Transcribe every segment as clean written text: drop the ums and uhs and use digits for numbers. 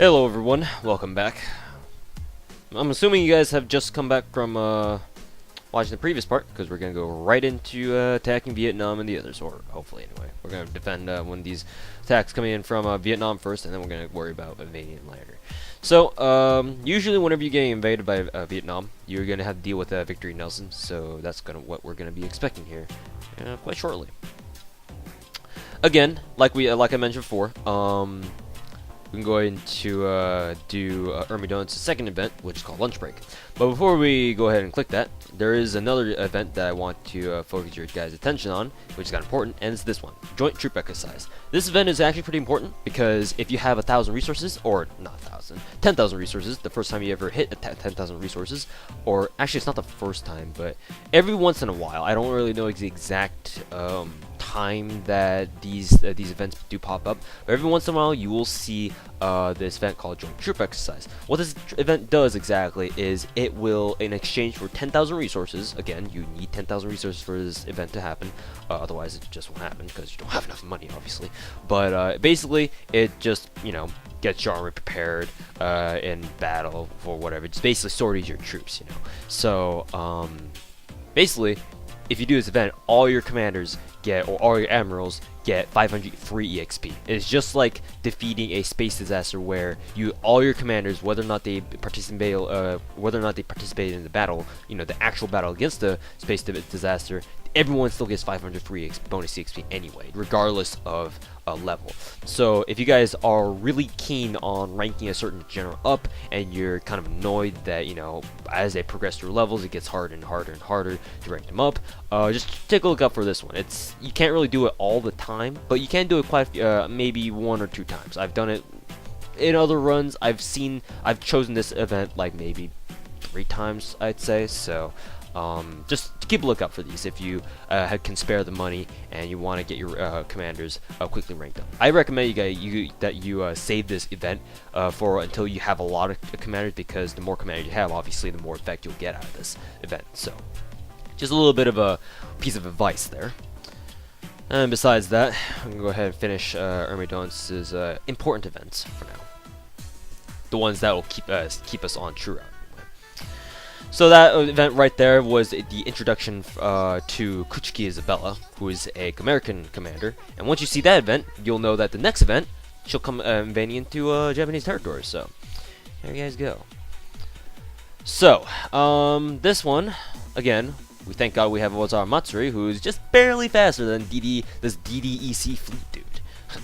Hello everyone, welcome back. I'm assuming you guys have just come back from watching the previous part, because we're going to go right into attacking Vietnam and the others, or hopefully anyway. We're going to defend one of these attacks coming in from Vietnam first, and then we're going to worry about invading later. So, usually whenever you're getting invaded by Vietnam, you're going to have to deal with Victory Nelson, so that's what we're going to be expecting here quite shortly. Again, like I mentioned before, we can go into do Ermidon's second event, which is called Lunch Break. But before we go ahead and click that, there is another event that I want to focus your guys' attention on, which is kind of important, and it's this one, Joint Troop Exercise. This event is actually pretty important because if you have 1,000 resources, or not 1,000, 10,000 resources, the first time you ever hit 10,000 resources, or actually it's not the first time, but every once in a while, I don't really know the exact time that these events do pop up, but every once in a while you will see this event called Joint Troop Exercise. What this event does exactly is it will, in exchange for 10,000 resources, again, you need 10,000 resources for this event to happen, otherwise it just won't happen because you don't have enough money, obviously. But basically, it just, gets your army prepared in battle for whatever. It's basically sorties your troops, So, basically, if you do this event, all your commanders get, or all your admirals get 500 free EXP. It's just like defeating a space disaster where all your commanders, whether or not they participate in the battle, the actual battle against the space disaster, everyone still gets 500 free bonus EXP anyway, regardless of level. So if you guys are really keen on ranking a certain general up, and you're kind of annoyed that as they progress through levels, it gets harder and harder and harder to rank them up, just take a look out for this one. You can't really do it all the time, but you can do it quite maybe 1 or 2 times. I've done it in other runs. I've chosen this event like maybe 3 times, I'd say. So just keep a lookout for these if you can spare the money and you want to get your commanders quickly ranked up. I recommend that you save this event for until you have a lot of commanders, because the more commanders you have, obviously the more effect you'll get out of this event. So just a little bit of a piece of advice there. And besides that, I'm going to go ahead and finish Ermidon's important events for now. The ones that will keep us on true route. So that event right there was the introduction to Kuchiki Isabella, who is a American commander. And once you see that event, you'll know that the next event, she'll come invading into Japanese territory. So there you guys go. So this one, again, we thank God we have Ozar Matsuri, who's just barely faster than this DDEC fleet dude.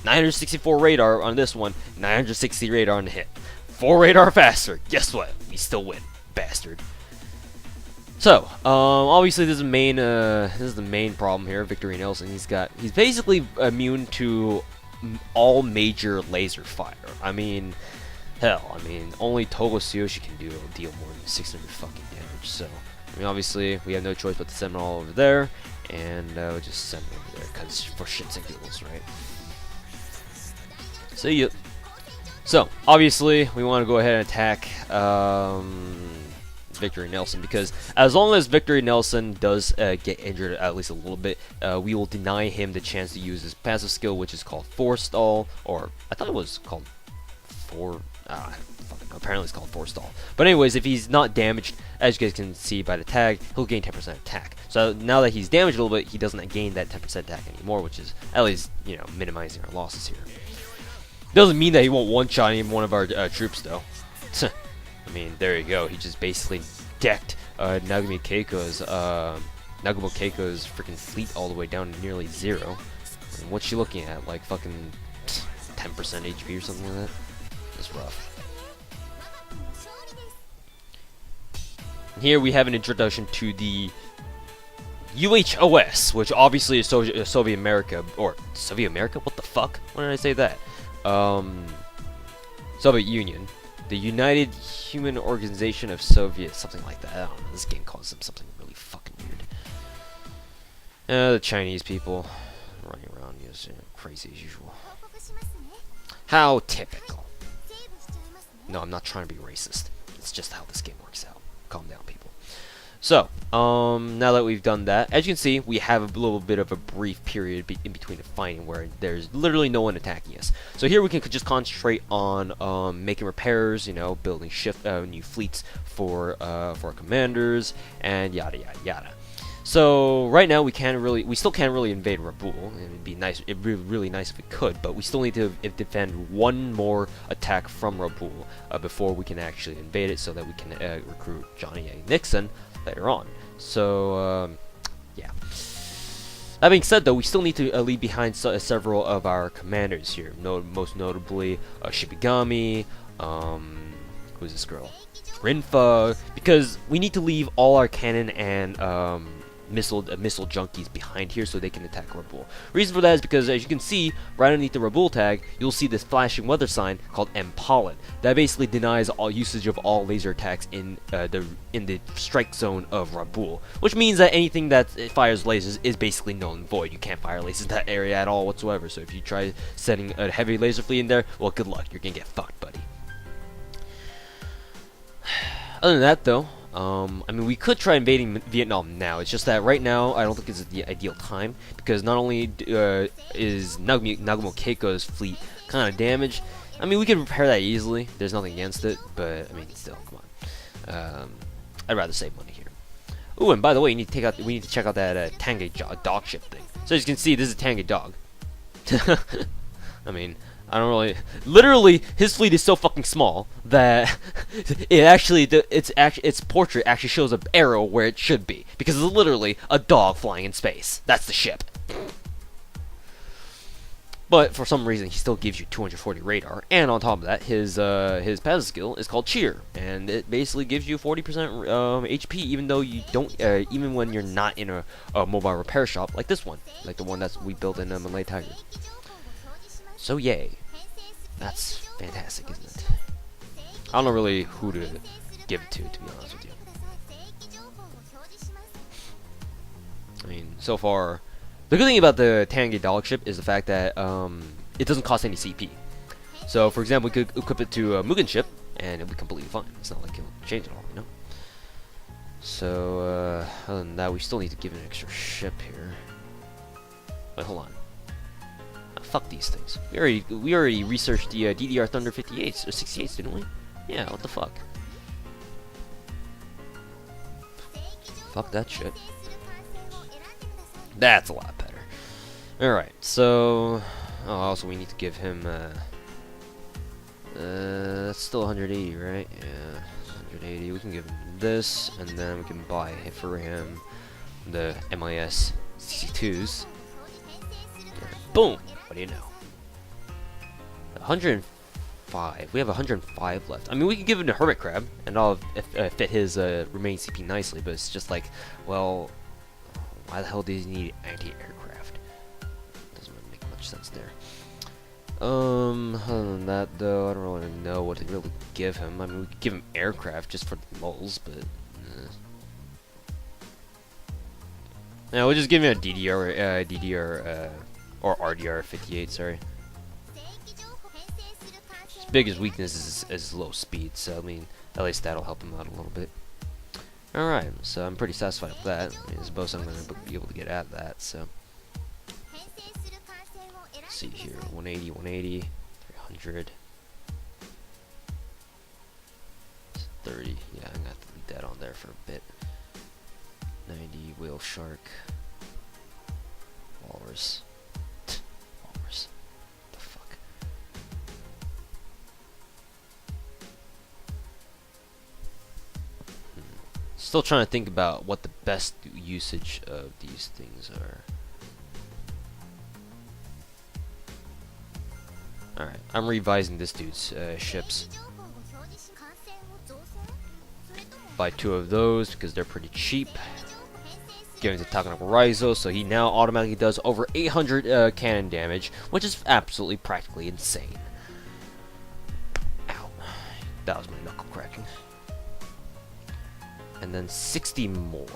964 radar on this one, 960 radar on the hit. 4 radar faster. Guess what? We still win, bastard. So, obviously this is the main problem here. Victory Nelson, he's basically immune to all major laser fire. I mean, hell, only Togo Tsuyoshi can deal more than 600 fucking damage. So, obviously we have no choice but to send them all over there, and we'll just send them over there because for shits and giggles, right? So obviously we want to go ahead and attack Victory Nelson, because as long as Victory Nelson does get injured at least a little bit, we will deny him the chance to use his passive skill, which is called Forestall, or I thought it was called apparently it's called Forestall. But anyways, if he's not damaged, as you guys can see by the tag, he'll gain 10% attack. So now that he's damaged a little bit, he doesn't gain that 10% attack anymore, which is at least minimizing our losses here. Doesn't mean that he won't one-shot any one of our troops though. There you go. He just basically decked Nagumo Keiko's freaking fleet all the way down to nearly 0. And what's she looking at? Like fucking 10% HP or something like that? That's rough. And here we have an introduction to the UHOS, which obviously is Soviet America, or Soviet America? What the fuck? Why did I say that? Soviet Union. The United Human Organization of Soviet, something like that. I don't know. This game calls them something really fucking weird. The Chinese people running around, crazy as usual. How typical. No, I'm not trying to be racist. It's just how this game works out. Calm down, people. So, now that we've done that, as you can see, we have a little bit of a brief period in between the fighting where there's literally no one attacking us. So here we can just concentrate on making repairs, you know, building new fleets for our commanders, and yada yada yada. So right now we still can't really invade Rabul. It'd be nice, it'd be really nice if we could, but we still need to defend one more attack from Rabul before we can actually invade it, so that we can recruit Johnny A. Nixon later on. So yeah. That being said, though, we still need to leave behind several of our commanders here. Most notably, Shibigami. Who's this girl? Rinfa, because we need to leave all our cannon and missile junkies behind here so they can attack Rabul. Reason for that is because, as you can see, right underneath the Rabul tag, you'll see this flashing weather sign called Empalid. That basically denies all usage of all laser attacks in the strike zone of Rabul, which means that anything that fires lasers is basically null and void. You can't fire lasers in that area at all whatsoever. So if you try sending a heavy laser fleet in there, well, good luck. You're gonna get fucked, buddy. Other than that, though, I mean, we could try invading Vietnam now. It's just that right now, I don't think it's the ideal time, because not only is Nagumo Keiko's fleet kind of damaged, I mean, we could repair that easily. There's nothing against it, but I mean, still, come on. I'd rather save money here. Ooh, and by the way, we need to check out that Tangay dog ship thing. So as you can see, this is a Tangay dog. I mean, I don't really. Literally, his fleet is so fucking small that its portrait actually shows an arrow where it should be, because it's literally a dog flying in space. That's the ship. But for some reason, he still gives you 240 radar, and on top of that, his passive skill is called Cheer, and it basically gives you 40% HP, even though you don't, even when you're not in a mobile repair shop like this one, like the one that we built in Malay Tiger. So yay, that's fantastic, isn't it? I don't know really who to give it to be honest with you. I mean, so far, the good thing about the Tangay dog ship is the fact that it doesn't cost any CP. So, for example, we could equip it to a Mugen ship, and it'll be completely fine. It's not like it'll change it all, you know? So, other than that, we still need to give it an extra ship here. Wait, hold on. Fuck these things. We already researched the DDR Thunder 58s or 68s, didn't we? Yeah, what the fuck? Fuck that shit. That's a lot better. Alright, so also we need to give him that's still 180, right? Yeah, 180. We can give him this, and then we can buy for him the MIS CC2s. Boom! What do you know? 105. We have 105 left. I mean, we could give him a Hermit Crab, and I'll fit his remaining CP nicely, but it's just like, well, why the hell does he need anti-aircraft? Doesn't really make much sense there. Other than that, though, I don't really know what to really give him. I mean, we could give him aircraft just for the lulz, but yeah, we'll just give him a DDR or RDR 58, sorry. His biggest weakness is low speed, so I mean, at least that'll help him out a little bit. Alright, so I'm pretty satisfied with that. I mean, I suppose I'm going to be able to get at that, so. Let's see here, 180, 180, 300. 30, yeah, I'm going to have to leave that on there for a bit. 90, whale shark. Walrus. Walrus. What the fuck? Still trying to think about what the best usage of these things are. Alright, I'm revising this dude's ships. Buy 2 of those because they're pretty cheap. Giving to Takanoko Raizo, so he now automatically does over 800 cannon damage, which is absolutely practically insane. Ow. That was my knuckle cracking. And then 60 more.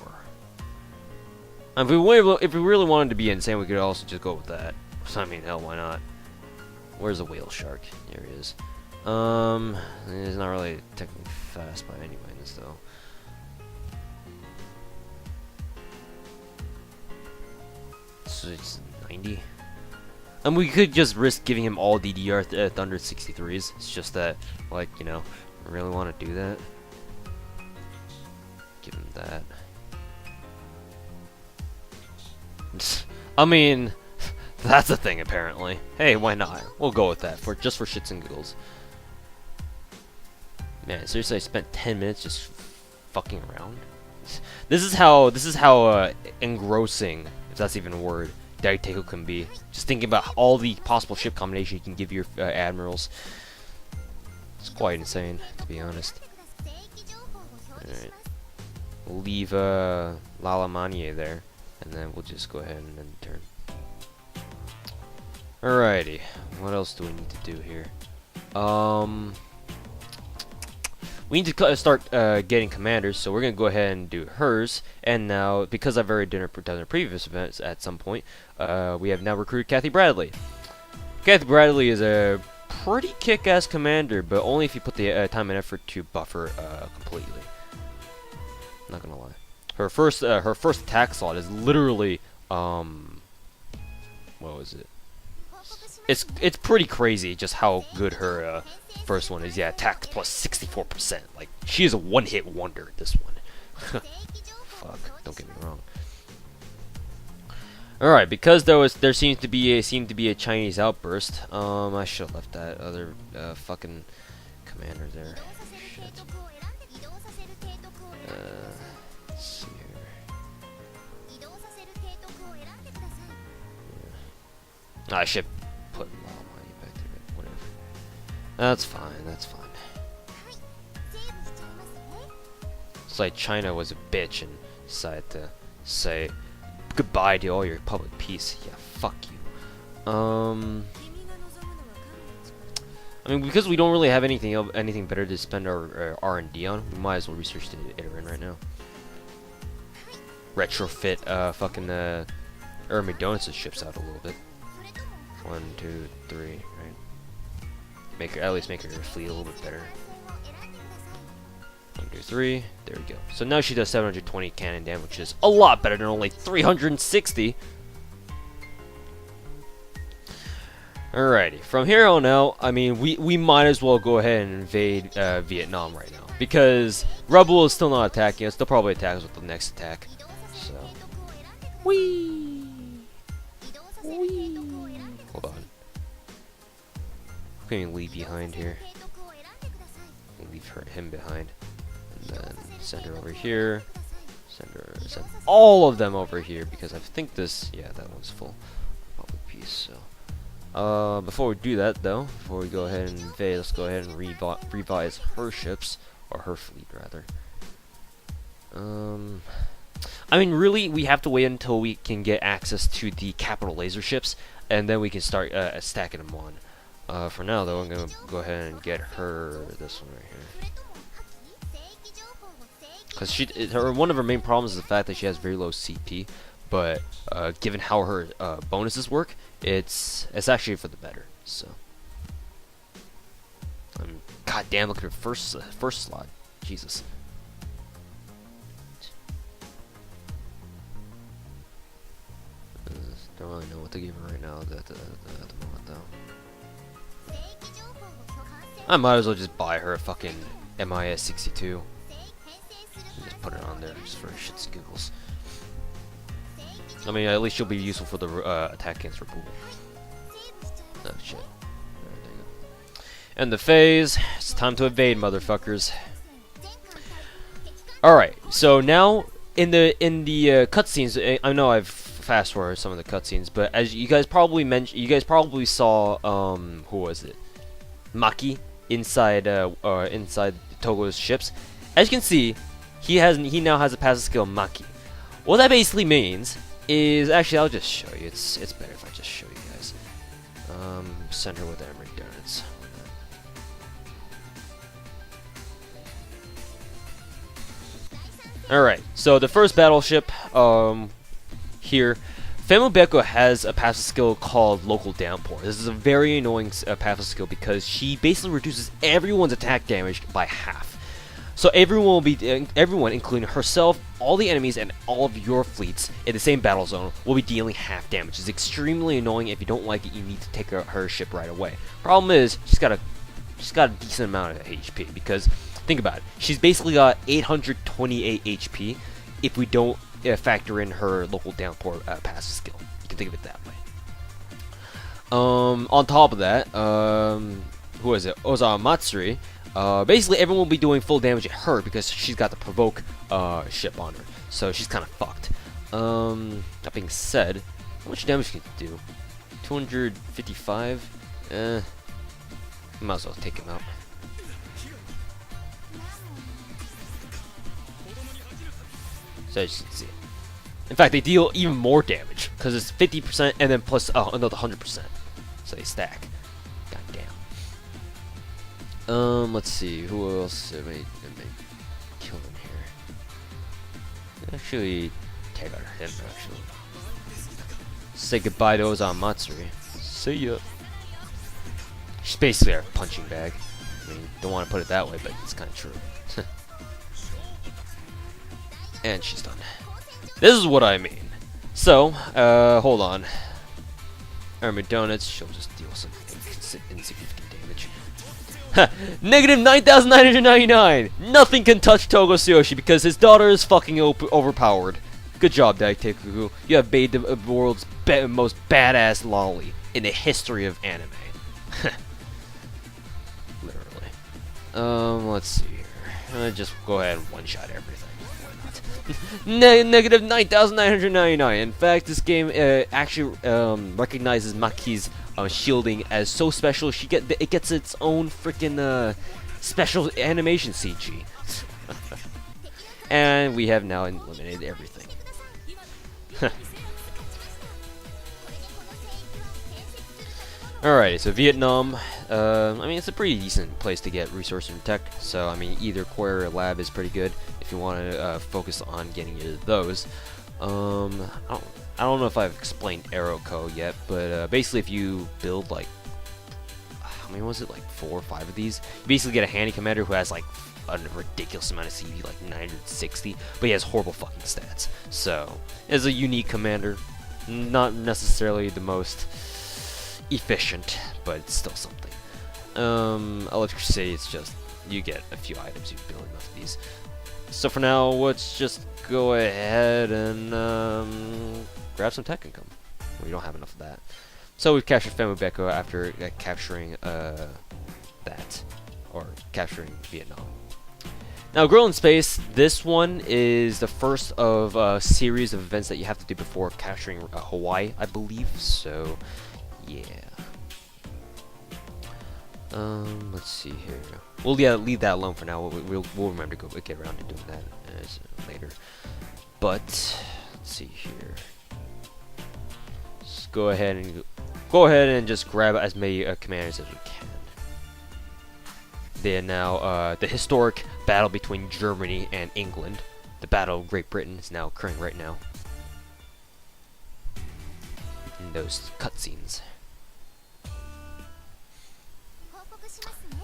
If we really wanted to be insane, we could also just go with that. I mean, hell, why not? Where's the whale shark? There he is. He's not really technically fast by any means, though. So it's 90. And we could just risk giving him all DDR Thunder 63s. It's just that, like, you know, I really want to do that. Give him that. I mean, that's a thing apparently. Hey, why not? We'll go with that for just for shits and giggles. Man, seriously, I spent 10 minutes just fucking around. This is how engrossing, if that's even a word, Daiteikoku can be. Just thinking about all the possible ship combinations you can give your admirals. It's quite insane, to be honest. Alright. We'll leave Lalamanie there, and then we'll just go ahead and end the turn. Alrighty. What else do we need to do here? We need to start getting commanders, so we're going to go ahead and do hers. And now, because I've already done the previous events at some point, we have now recruited Kathy Bradley. Kathy Bradley is a pretty kick-ass commander, but only if you put the time and effort to buff her completely. Not gonna lie. Her first attack slot is literally what was it? It's pretty crazy just how good her first one is. Yeah, attack plus 64%. Like, she is a one-hit wonder, this one. Fuck, don't get me wrong. Alright, because there seemed to be a Chinese outburst, I should have left that other fucking commander there. Shit. Let's see here. Yeah. I should put Lalamanie back there, whatever. That's fine, that's fine. It's like China was a bitch and decided to say goodbye to all your public peace. Yeah, fuck you. I mean, because we don't really have anything better to spend our R&D on, we might as well research the Iterin right now. Retrofit fucking Donuts' ships out a little bit. 1, 2, 3, right? At least make her fleet a little bit better. 1, 2, 3. There we go. So now she does 720 cannon damage, which is a lot better than only 360. Alrighty. From here on out, I mean, we might as well go ahead and invade Vietnam right now, because Rebel is still not attacking us. They'll probably attack us with the next attack. So, whee, whee. Hold on. I'm gonna leave behind here. Leave him behind. And then send her over here. Send all of them over here, because I think this, yeah, that one's full public peace. So, before we do that though, before we go ahead and invade, let's go ahead and revise her ships, or her fleet rather. I mean, really, we have to wait until we can get access to the capital laser ships, and then we can start stacking them on. For now though, I'm gonna go ahead and get her this one right here. Because one of her main problems is the fact that she has very low CP, but given how her bonuses work, it's actually for the better. So, god damn, look at her first slot, Jesus. Don't really know what to give her right now at the moment though. I might as well just buy her a fucking MIS 62. Just put it on there just for shits and giggles. I mean, at least she'll be useful for the attack against Rebel. Oh shit. Alright, there you go. And the phase. It's time to invade, motherfuckers. Alright, so now in the cutscenes, I know I've fast forwarded some of the cutscenes, but as you guys probably saw who was it? Maki inside Togo's ships. As you can see, he now has a passive skill Maki. What that basically means is, actually, I'll just show you. It's better if I just show you guys. Send her with Emery Donuts. Alright, so the first battleship here, Famubeko has a passive skill called Local Downpour. This is a very annoying passive skill because she basically reduces everyone's attack damage by half. So everyone will be, everyone, including herself, all the enemies, and all of your fleets in the same battle zone will be dealing half damage. It's extremely annoying. If you don't like it, you need to take her ship right away. Problem is, she's got a decent amount of HP, because think about it. She's basically got 828 HP if we don't factor in her local downpour passive skill. You can think of it that way. On top of that, who is it? Ozawa Matsuri. Basically, everyone will be doing full damage at her because she's got the provoke ship on her, so she's kind of fucked. That being said, how much damage can you do? 255. Might as well take him out. So as you can see. In fact, they deal even more damage because it's 50% and then plus another 100%. So they stack. God damn. Let's see. Who else am I killing here? Actually, take out him. Actually, say goodbye to Ozawa Matsuri. See ya. She's basically our punching bag. I mean, don't want to put it that way, but it's kind of true. And she's done. This is what I mean. So, hold on. Army Donuts, she'll just deal some insignificant damage. Negative 9,999! Nothing can touch Togo Tsuyoshi because his daughter is fucking overpowered. Good job, Daiteikoku. You have made the world's most badass lolly in the history of anime. Literally. Let's see here. Just go ahead and one-shot everything. Negative 9,999. In fact, this game actually recognizes Maki's shielding as so special. It gets its own freaking special animation CG. And we have now eliminated everything. Alright, so Vietnam, I mean, it's a pretty decent place to get resource and tech, so, I mean, either Quarry or Lab is pretty good if you want to focus on getting into those. I don't know if I've explained Aeroco yet, but basically if you build, like, how many was it, like 4 or 5 of these, you basically get a handy commander who has, like, a ridiculous amount of CV, like 960, but he has horrible fucking stats. So, as a unique commander, not necessarily the most efficient, but it's still something. Electric City, it's just you get a few items, you build enough of these. So for now, let's just go ahead and grab some tech income. We don't have enough of that. So we've captured Famubeko after capturing that, or capturing Vietnam. Now, Girl in Space, this one is the first of a series of events that you have to do before capturing Hawaii, I believe. So, yeah. Let's see here. We'll leave that alone for now. We'll remember to get around to doing that later. But let's see here. Just go ahead and just grab as many commanders as we can. They are now the historic battle between Germany and England. The Battle of Great Britain is now occurring right now. In those cutscenes.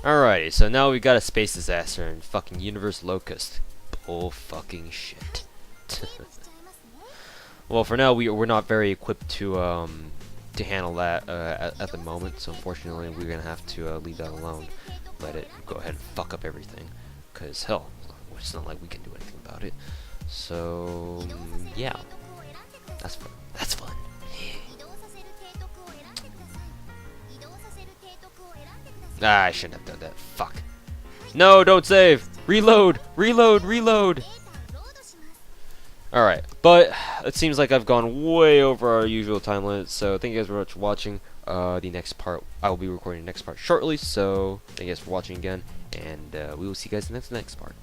Alrighty, so now we got a space disaster and fucking Universe Locust. Oh fucking shit. Well, for now we're not very equipped to handle that at the moment, so unfortunately we're gonna have to leave that alone. Let it go ahead and fuck up everything, cause hell, it's not like we can do anything about it. So yeah, that's fun. That's fun. Ah, I shouldn't have done that. Fuck. No, don't save. Reload. Reload. Reload. Alright, but it seems like I've gone way over our usual time limit, so thank you guys very much for watching. The next part, I will be recording the next part shortly, so thank you guys for watching again, and we will see you guys in the next part.